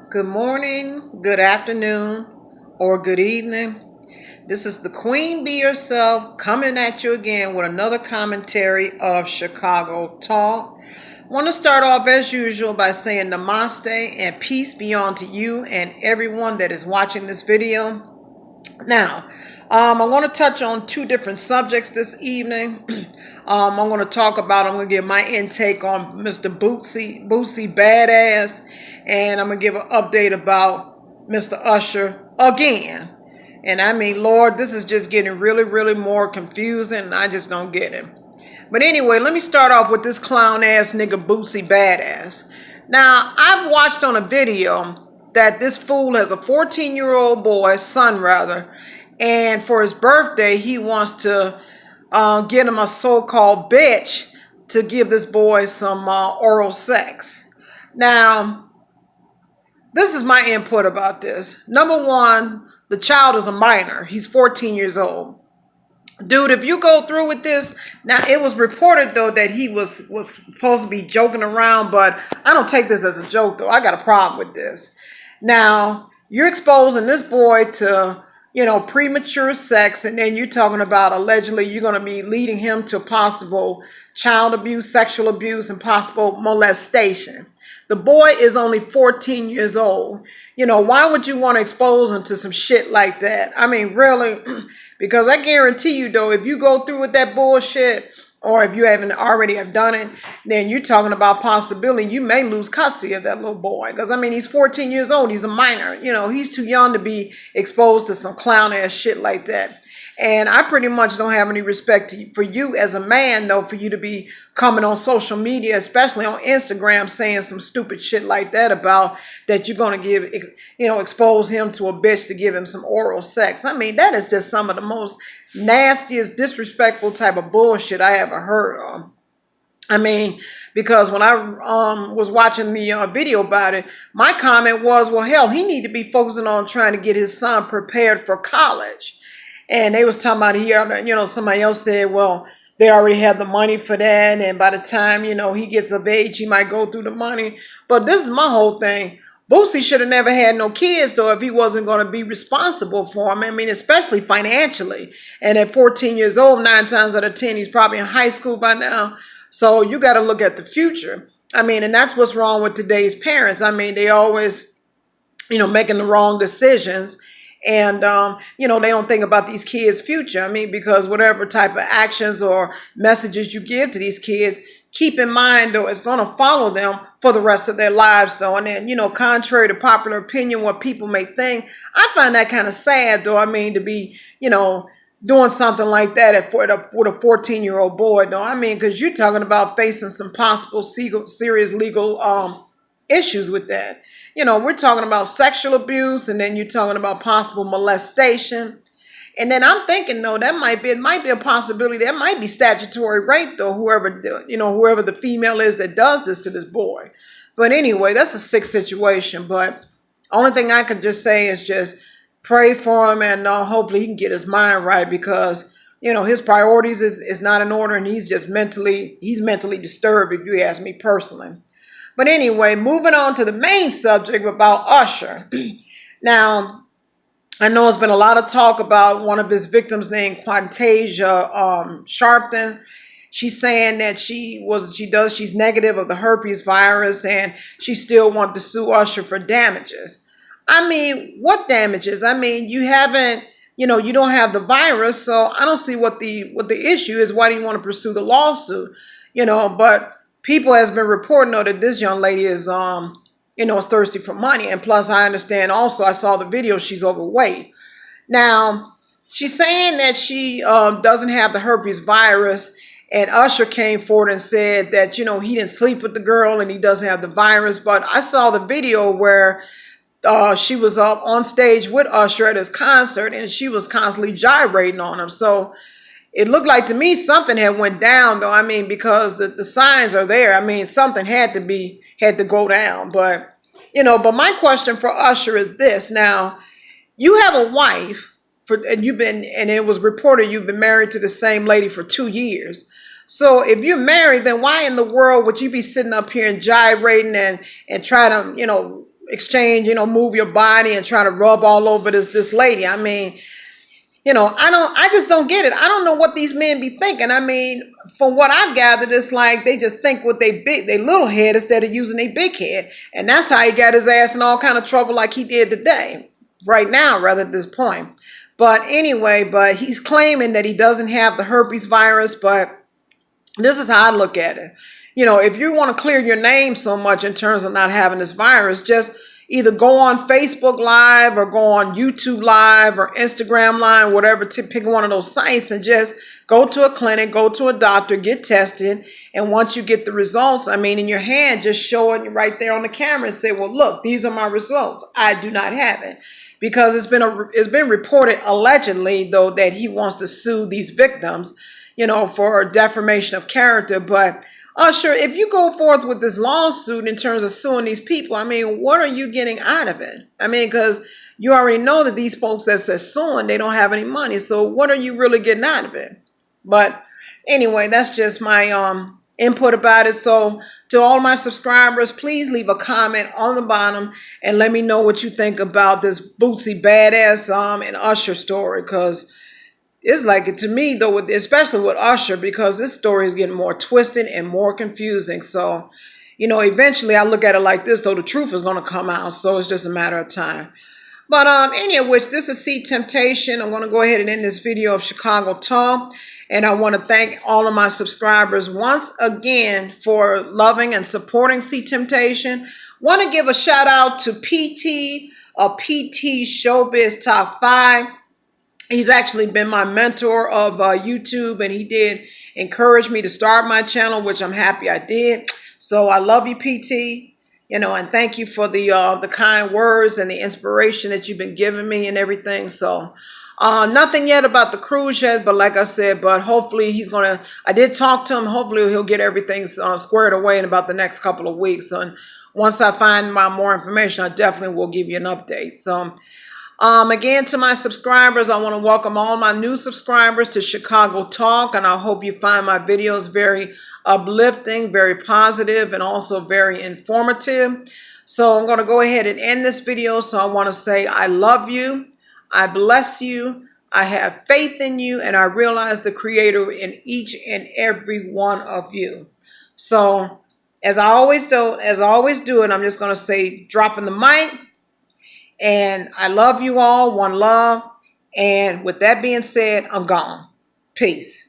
Good morning, good afternoon, or good evening. This is the Queen Bee herself coming at you again with another commentary of Chicago Talk. I want to start off as usual by saying namaste and peace be unto you and everyone that is watching this video. Now, I want to touch on two different subjects this evening. I'm going to I'm going to give my intake on Mr. Boosie Badass, and I'm going to give an update about Mr. Usher again. And I mean, Lord, this is just getting really, really more confusing, and I just don't get it. But anyway, let me start off with this clown ass nigga Boosie Badass. Now, I've watched on a video that this fool has a 14-year-old boy, son rather, and for his birthday, he wants to get him a so-called bitch to give this boy some oral sex. Now, this is my input about this. Number one, the child is a minor. He's 14 years old. Dude, if you go through with this, now it was reported though that he was supposed to be joking around, but I don't take this as a joke though. I got a problem with this. Now, you're exposing this boy to, premature sex, and then you're talking about allegedly you're going to be leading him to possible child abuse, sexual abuse, and possible molestation. The boy is only 14 years old. Why would you want to expose him to some shit like that? I mean, really, because I guarantee you, though, if you go through with that bullshit, or if you haven't already have done it, then you're talking about possibility you may lose custody of that little boy. Because, I mean, he's 14 years old. He's a minor. He's too young to be exposed to some clown-ass shit like that. And I pretty much don't have any respect for you as a man, though, for you to be coming on social media, especially on Instagram, saying some stupid shit like that about that you're going to expose him to a bitch to give him some oral sex. I mean, that is just some of the most nastiest, disrespectful type of bullshit I ever heard of. I mean, because when I was watching the video about it, my comment was, well, hell, he need to be focusing on trying to get his son prepared for college. And they was talking about somebody else said, well, they already have the money for that. And by the time, he gets of age, he might go through the money. But this is my whole thing. Boosie should have never had no kids, though, if he wasn't going to be responsible for them. I mean, especially financially. And at 14 years old, 9 times out of 10, he's probably in high school by now. So you got to look at the future. I mean, and that's what's wrong with today's parents. I mean, they always, making the wrong decisions. And, they don't think about these kids' future. I mean, because whatever type of actions or messages you give to these kids, keep in mind, though, it's going to follow them for the rest of their lives, though. And then, contrary to popular opinion, what people may think, I find that kind of sad, though. I mean, to be, doing something like that with a 14-year-old boy, though. I mean, because you're talking about facing some possible serious legal issues with that. We're talking about sexual abuse, and then you're talking about possible molestation. And then I'm thinking, though, it might be a possibility. That might be statutory rape, though, whoever the female is that does this to this boy. But anyway, that's a sick situation. But only thing I could just say is just pray for him, and hopefully he can get his mind right, because, his priorities is not in order, and he's mentally disturbed, if you ask me personally. But anyway, moving on to the main subject about Usher. Now, I know there's been a lot of talk about one of his victims named Quantasia Sharpton. She's saying that she's negative of the herpes virus, and she still wants to sue Usher for damages. I mean, what damages? I mean, you haven't, you don't have the virus, so I don't see what the issue is. Why do you want to pursue the lawsuit? But people has been reporting, though, that this young lady is, is thirsty for money. And plus, I understand also, I saw the video, she's overweight. Now, she's saying that she doesn't have the herpes virus. And Usher came forward and said that, he didn't sleep with the girl and he doesn't have the virus. But I saw the video where she was up on stage with Usher at his concert, and she was constantly gyrating on him. So it looked like to me something had went down, though. I mean, because the signs are there. I mean, something had to go down. But, but my question for Usher is this. Now, you have a wife, and it was reported you've been married to the same lady for 2 years. So if you're married, then why in the world would you be sitting up here and gyrating and try to, exchange, move your body and try to rub all over this lady. I mean, I just don't get it. I don't know what these men be thinking. I mean, from what I've gathered, it's like they just think with they little head instead of using their big head. And that's how he got his ass in all kind of trouble like he did today, right now, rather at this point. But anyway, but he's claiming that he doesn't have the herpes virus, but this is how I look at it. If you want to clear your name so much in terms of not having this virus, just either go on Facebook Live or go on YouTube Live or Instagram Live, whatever, to pick one of those sites and just go to a clinic, go to a doctor, get tested. And once you get the results, I mean, in your hand, just show it right there on the camera and say, well, look, these are my results. I do not have it. Because it's been reported allegedly, though, that he wants to sue these victims, for defamation of character. But Usher, if you go forth with this lawsuit in terms of suing these people, I mean, what are you getting out of it? I mean, because you already know that these folks that say suing, they don't have any money. So what are you really getting out of it? But anyway, that's just my input about it. So to all my subscribers, please leave a comment on the bottom and let me know what you think about this Boosie Badass and Usher story, because it's like it to me, though, especially with Usher, because this story is getting more twisted and more confusing. So, eventually I look at it like this, though, the truth is going to come out. So it's just a matter of time. But any of which, this is C Temptation. I'm going to go ahead and end this video of Chucago Talk. And I want to thank all of my subscribers once again for loving and supporting C Temptation. Want to give a shout out to PT, PT Showbiz Top 5. He's actually been my mentor of YouTube, and he did encourage me to start my channel, which I'm happy I did. So I love you, PT. And thank you for the kind words and the inspiration that you've been giving me and everything. So nothing yet about the cruise yet, but like I said, but hopefully I did talk to him. Hopefully he'll get everything squared away in about the next couple of weeks. And once I find more information, I definitely will give you an update. So again, to my subscribers, I want to welcome all my new subscribers to Chucago Talk, and I hope you find my videos very uplifting, very positive, and also very informative. So I'm going to go ahead and end this video. So I want to say I love you, I bless you, I have faith in you, and I realize the Creator in each and every one of you. So as I always do, and I'm just going to say, dropping the mic. And I love you all. One love. And with that being said, I'm gone. Peace.